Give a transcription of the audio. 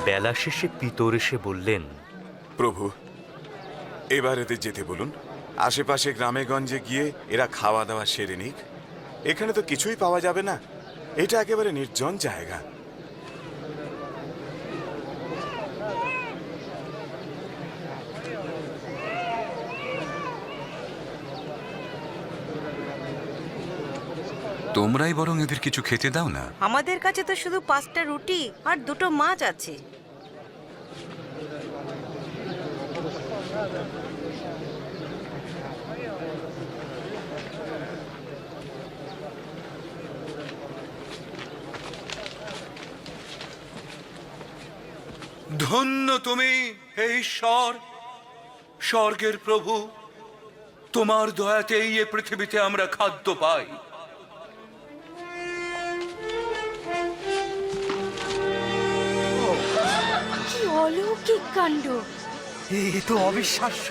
বেলা শেষে পিতর এসে বললেন, প্রভু, এবার এদের যেতে বলুন। আশেপাশে গ্রামে গঞ্জে গিয়ে এরা খাওয়া দাওয়া সেরে নিক। এখানে তো কিছুই পাওয়া যাবে না, এটা একেবারে নির্জন জায়গা। তোমরাই বরং এদের কিছু খেতে দাও না। আমাদের কাছে তো শুধু 5টা রুটি আর 2টো মাছ আছে। ধন্য তুমি হে ঈশ্বর, স্বর্গের প্রভু। তোমার দয়াতেই এ পৃথিবীতে আমরা খাদ্য পাই। কি অলৌকিক কাণ্ড! এ তো অবিশ্বাস্য।